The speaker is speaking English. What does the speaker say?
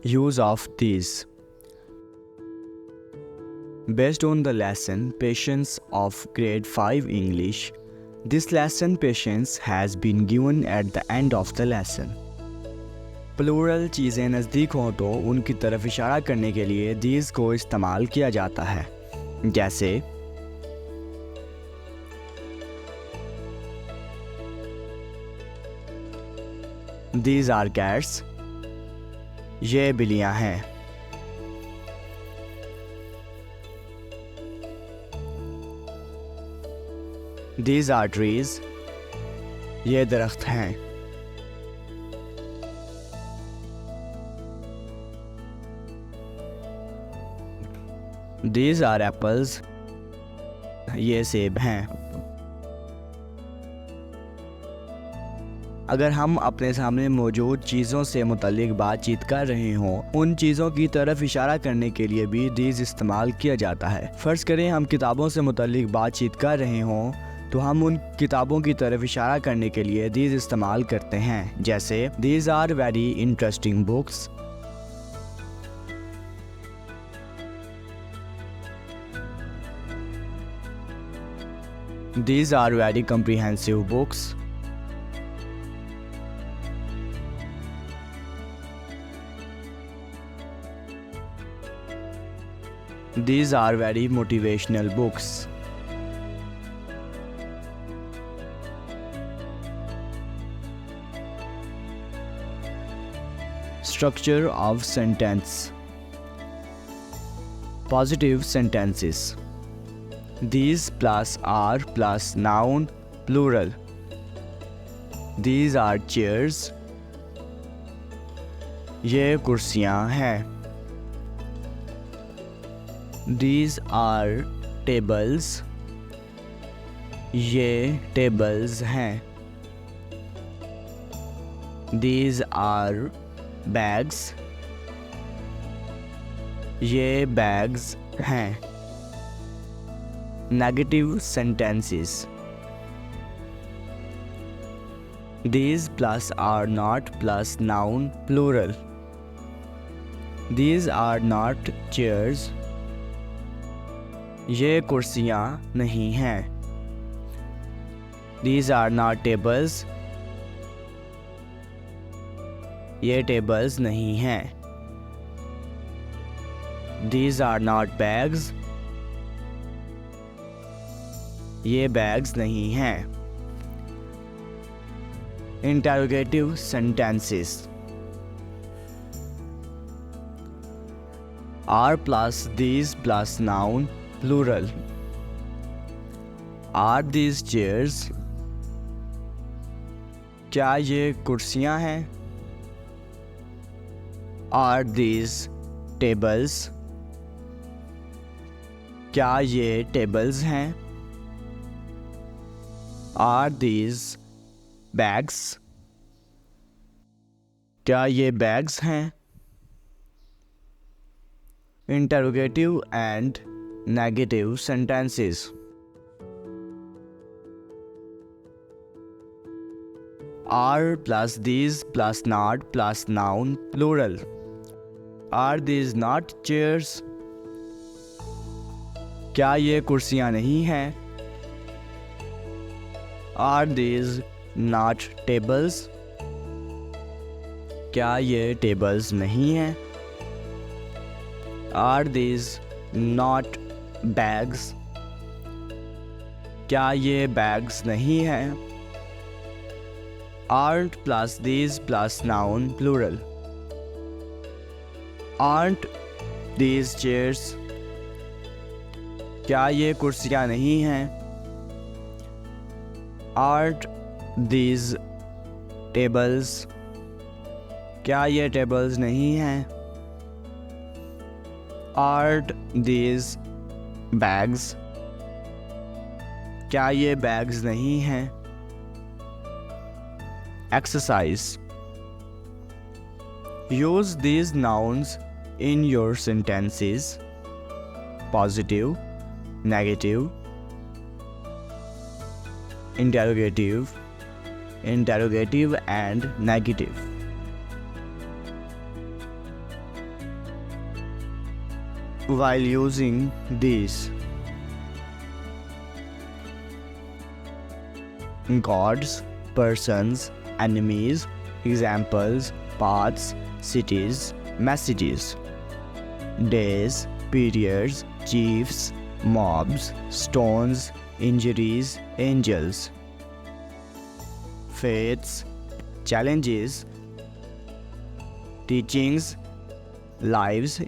Use of these. Based on the lesson Patience of Grade 5 English, this lesson patience has been given at the end of the lesson. Plural چیزیں نزدیک ہوں تو ان کی طرف اشارہ کرنے کے لیے these کو استعمال کیا جاتا ہے، جیسے These are cats. یہ بلیاں ہیں. These are trees. یہ درخت ہیں. These are apples. یہ سیب ہیں. اگر ہم اپنے سامنے موجود چیزوں سے متعلق بات چیت کر رہے ہوں، ان چیزوں کی طرف اشارہ کرنے کے لیے بھی these استعمال کیا جاتا ہے. فرض کریں ہم کتابوں سے متعلق بات چیت کر رہے ہوں تو ہم ان کتابوں کی طرف اشارہ کرنے کے لیے these استعمال کرتے ہیں، جیسے these are very interesting books. These are very comprehensive books. These are very motivational books. Structure of sentence. Positive sentences. These plus are plus noun plural. These are chairs. یہ کرسیاں ہیں. These are tables. یہ tables ہیں. These are bags. یہ bags ہیں. Negative sentences. These plus are not plus noun plural. These are not chairs. یہ کرسیاں نہیں ہیں. These are not tables. یہ tables نہیں ہیں. These are not bags. یہ bags نہیں ہیں. Interrogative sentences. Are plus these plus noun plural. Are these chairs? کیا یہ کرسیاں ہیں؟ Are these tables? کیا یہ tables ہیں؟ Are these bags? کیا یہ bags ہیں؟ Interrogative and negative sentences. Are plus these plus not plus noun plural. Are these not chairs? کیا یہ کرسیاں نہیں ہیں؟ Are these not tables? کیا یہ tables نہیں ہیں؟ Are these not bags? کیا یہ bags نہیں ہیں؟ Aren't plus these plus noun plural. Aren't these chairs? کیا یہ کرسیاں نہیں ہیں؟ Aren't these tables? کیا یہ tables نہیں ہیں؟ Aren't these bags? کیا یہ bags نہیں ہیں؟ Exercise. Use these nouns in your sentences. Positive, negative, interrogative, and negative. while using these. Gods, persons, enemies, examples, paths, cities, messages. Days, periods, chiefs, mobs, stones, injuries, angels. Faiths, challenges, teachings, lives.